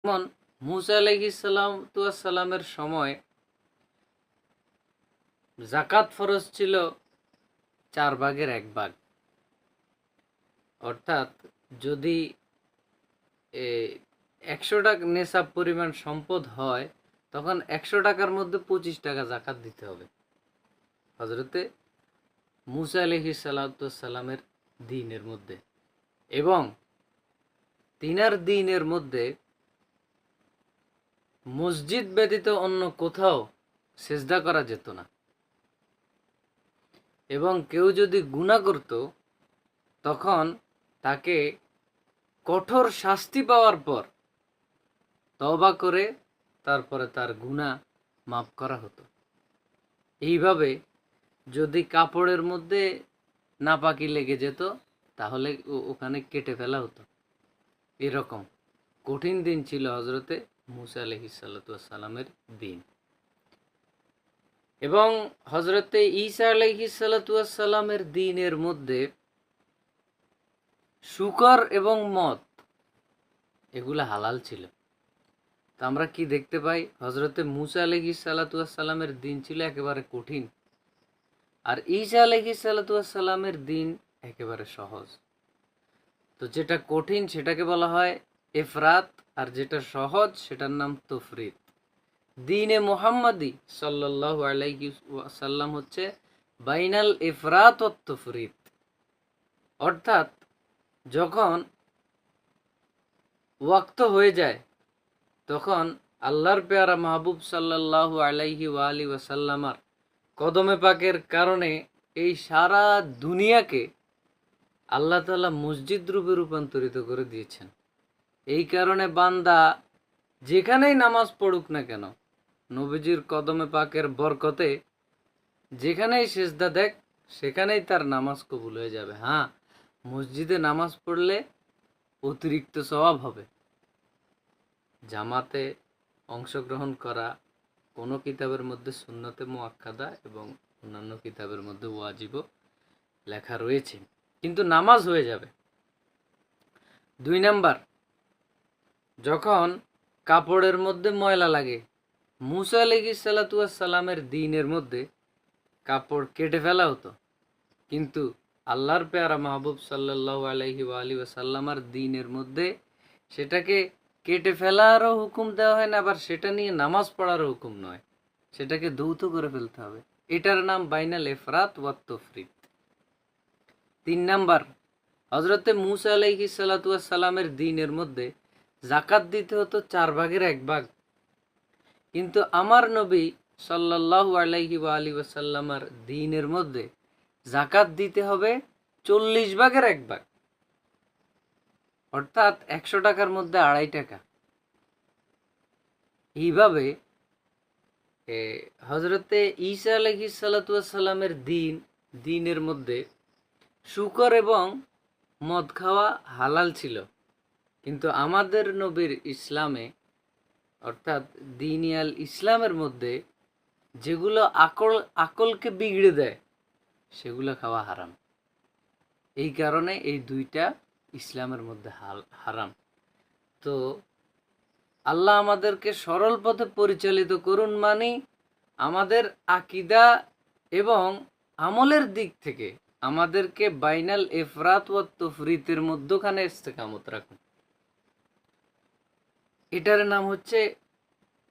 যেমন মুসা আলাইহিস সালামের সময় জাকাত ফরজ ছিল 1/4 অর্থাৎ যদি 100 টাকা নেশাব পরিমাণ সম্পদ হয়, তখন 100 টাকার মধ্যে 25 টাকা জাকাত দিতে হবে হজরতে মুসা আলাইহিস সালামের দ্বীনের মধ্যে। এবং তিনার দ্বীনের মধ্যে মসজিদ ব্যতীত অন্য কোথাও সেজদা করা যেত না। এবং কেউ যদি গুনাহ করত, তখন তাকে কঠোর শাস্তি পাওয়ার পর তওবা করে তারপরে তার গুনাহ মাফ করা হতো। এইভাবে যদি কাপড়ের মধ্যে নাপাকি লেগে যেত, তাহলে ওখানে কেটে ফেলা হতো। এরকম কঠিন দিন ছিল হজরতে মুসা আলাইহিস সালামের দিন। এবং হজরতে ঈসা আলাইহিস সালামের দিনের মধ্যে শুকর এবং মদ এগুলা হালাল ছিল। তা আমরা কি দেখতে পাই? হজরতে মুসা আলাইহিস সালামের দিন ছিল একেবারে কঠিন, আর ঈসা আলাইহিস সালামের দিন একেবারে সহজ। তো যেটা কঠিন সেটাকে বলা হয় এফরাত, আর যেটা সহজ সেটার নাম তফরিত। দ্বীনে মুহাম্মাদি সাল্লাল্লাহু আলাইহি ওয়াসাল্লাম হচ্ছে বাইনাল ইফরাত ওয়াত তফরিত। অর্থাৎ যখন ওয়াক্ত হয়ে যায়, তখন আল্লাহর পেয়ারা মাহবুব সাল্লাল্লাহু আলাইহি ওয়াসাল্লামার কদমে পাকের কারণে এই সারা দুনিয়াকে আল্লাহ তাআলা মসজিদ রূপে রূপান্তরিত করে দিয়েছেন। এই কারণে বান্দা যেখানেই নামাজ পড়ুক না কেন, নবীজির কদমে পাকের বরকতে যেখানেই সেজদা দেখ, সেখানেই তার নামাজ কবুল হয়ে যাবে। হ্যাঁ, মসজিদে নামাজ পড়লে অতিরিক্ত সওয়াব হবে। জামাতে অংশগ্রহণ করা কোনো কিতাবের মধ্যে সুন্নতে মুআক্কাদা এবং অন্যান্য কিতাবের মধ্যে ওয়াজিবও লেখা রয়েছে, কিন্তু নামাজ হয়ে যাবে। 2 নাম্বার, যখন কাপড়ের মধ্যে ময়লা লাগে, মুসা আলাইহিস সালামের দ্বীনের মধ্যে কাপড় কেটে ফেলা হতো, কিন্তু আল্লাহর পেয়ারা মাহবুব সাল্লাল্লাহু আলাইহি ওয়াসাল্লামার দ্বীনের মধ্যে সেটাকে কেটে ফেলারও হুকুম দেওয়া হয় না, আবার সেটা নিয়ে নামাজ পড়ারও হুকুম নয়, সেটাকে ধৌত করে ফেলতে হবে। এটার নাম বাইনাল ইফরাত ওয়াত তফরিত। 3 নাম্বার, হজরতে মুসা আলাইহিস সালামের দ্বীনের মধ্যে জাকাত দিতে হতো 1/4, কিন্তু আমার নবী সাল্লাল্লাহু আলাইহি ওয়াসাল্লামার দ্বীনের মধ্যে জাকাত দিতে হবে 40/1, অর্থাৎ 100 টাকার মধ্যে 2.5 টাকা। এইভাবে হজরতে ঈসা আলাইহিস সালামের দ্বীনের মধ্যে শুকর এবং মদ খাওয়া হালাল ছিল, কিন্তু আমাদের নবীর ইসলামে অর্থাৎ দ্বীনিয়াল ইসলামের মধ্যে যেগুলো আকলকে বিগড়ে দেয় সেগুলো খাওয়া হারাম। এই কারণে এই দুইটা ইসলামের মধ্যে হারাম। তো আল্লাহ আমাদেরকে সরল পথে পরিচালিত করুন, মানে আমাদের আকীদা এবং আমলের দিক থেকে আমাদেরকে বাইনাল ইফরাত ওয়াত তফরিতের মধ্যখানে ইস্তেকামত রাখুন। এটার নাম হচ্ছে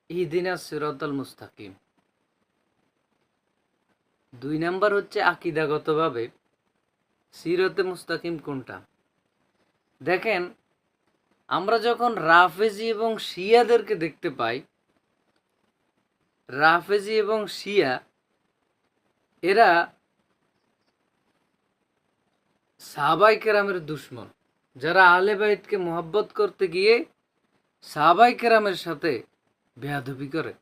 ইহদিনাস সিরাতাল মুস্তাকিম। 2 নাম্বার হচ্ছে আকীদাগতভাবে সিরাতে মুস্তাকিম কোনটা? দেখেন, আমরা যখন রাফেজি এবং শিয়াদেরকে দেখতে পাই, রাফেজি এবং শিয়া এরা সাহাবায়ে কেরামের দুশমন, যারা আহলে বাইতকে মোহাব্বত করতে গিয়ে সাহাবায়ে কেরামের সাথে বেয়াদবি করে,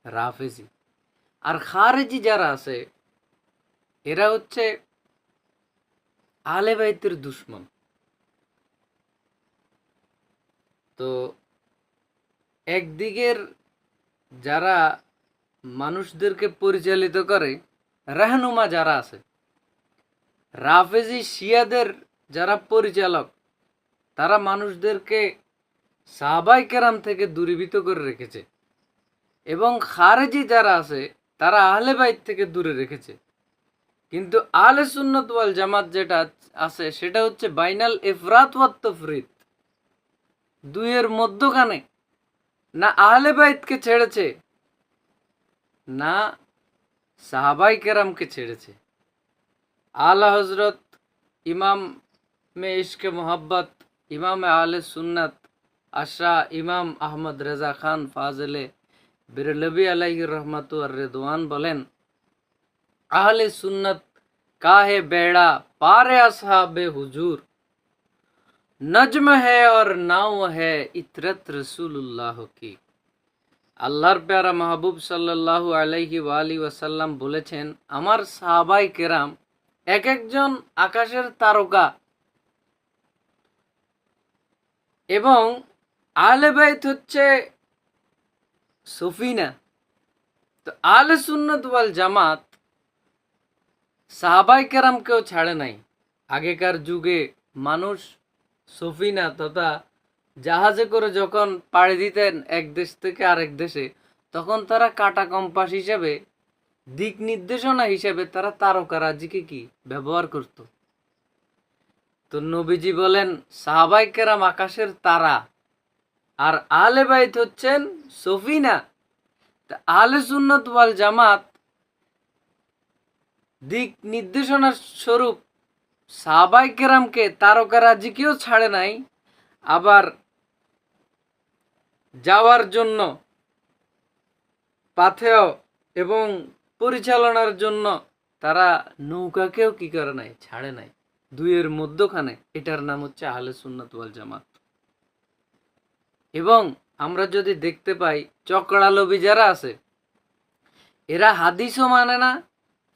রাফেজি। আর খারেজি যারা আছে এরা হচ্ছে আহলে বাইতের দুশমন। তো একদিকের যারা মানুষদেরকে পরিচালিত করে, রাহনুমা যারা আছে, রাফেজি শিয়াদের যারা পরিচালক, তারা মানুষদেরকে সাহাবায়ে কেরাম থেকে দূরীভূত করে রেখেছে, এবং খারেজি যারা আছে তারা আহলে বাইত থেকে দূরে রেখেছে। কিন্তু আহলে সুন্নাত ওয়াল জামাত যেটা আছে সেটা হচ্ছে বাইনাল ইফরাত ওয়াত তাফরিত, দুইয়ের মধ্যখানে। না আহলে বাইতকে ছেড়েছে, না সাহাবায়ে কেরামকে ছেড়েছে। আলা হজরত ইমাম মে ইশকে মোহাব্বত, ইমাম আহলে সুন্নাত আশা ইমাম আহমদ রেজা খান ফাজলে বেরলভী আলাইহির রহমাতু আর রিদওয়ান বলেন, আহলে সুন্নাত কাহে বেড়া পারে আসহাবে হুজুর, নজম হ্যায় और नाव है इतरत रसूलुल्लाह की। আল্লাহর প্যারা মাহবুব সাল্লাল্লাহু আলাইহি ওয়ালি ওয়াসাল্লাম বলেছেন, আমার সাহাবায়ে কেরাম এক একজন আকাশের তারকা, এবং আহলে বাইত হচ্ছে সফিনা। তো আহলে সুন্নাত ওয়াল জামাত সাহাবায়ে কেরামকেও ছাড়ে নাই। আগেকার যুগে মানুষ সফিনা তথা জাহাজে করে যখন পাড়ি দিতেন এক দেশ থেকে আরেক দেশে, তখন তারা কাটা কম্পাস হিসেবে, দিক নির্দেশনা হিসেবে তারা তারকারাজিকে কি ব্যবহার করত। তো নবীজি বলেন সাহাবায়ে কেরাম আকাশের তারা, আর আহলে বাইত হচ্ছেন সফিনা। তা আহলে সুন্নাত ওয়াল জামাত দিক নির্দেশনা স্বরূপ সাহাবায়ে কেরামকে তারকারাজিকেও ছাড়ে নাই, আবার যাওয়ার জন্য পাথেয় এবং পরিচালনার জন্য তারা নৌকাকেও কি করে নাই, ছাড়ে নাই। দুইয়ের মধ্যখানে, এটার নাম হচ্ছে আহলে সুন্নাত ওয়াল জামাত। এবং আমরা যদি দেখতে পাই চকড়ালবি যারা আছে, এরা হাদিসও মানে না,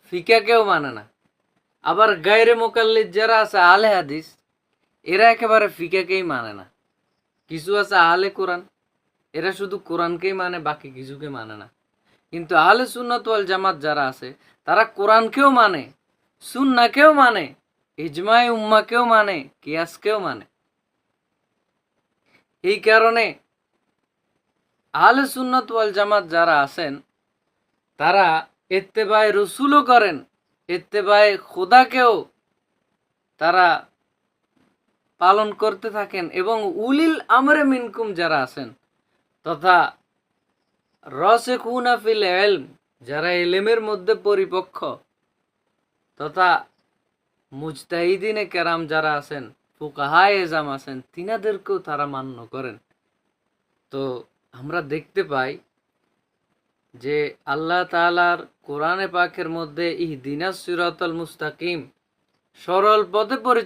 ফিকাকেও মানে না। আবার গায়রে মুকাল্লিদ যারা আছে আহলে হাদিস, এরা একেবারে ফিকাকেই মানে না। কিছু আছে আহলে কোরআন, এরা শুধু কোরআনকেই মানে, বাকি কিছুকে মানে না। কিন্তু আহলে সুন্নাত ওয়াল জামাত যারা আছে তারা কোরআনকেও মানে, সুন্নাহকেও মানে, ইজমায়ে উম্মাহকেও মানে, কিয়াসকেও মানে। এই কারণে আহলে সুন্নাত ওয়াল জামাত যারা আছেন তারা ইত্তেবায়ে রসুলও করেন, ইত্তেবায়ে খোদাকেও তারা পালন করতে থাকেন, এবং উলিল আমরে মিনকুম যারা আছেন তথা রাসিখুনা ফিল ইলম, যারা ইলমের মধ্যে পরিপক্ক, তথা মুজতাহিদিনে কেরাম যারা আছেন, ফুকাহায়ে এজাম আছেন, তিনাদেরকেও তারা মান্য করেন। তো আমরা দেখতে পাই যে আল্লাহ তাআলার কোরআনে পাকের মধ্যে ইহদিনাস সিরাতাল মুস্তাকিম, সরল পথে পরিচালিত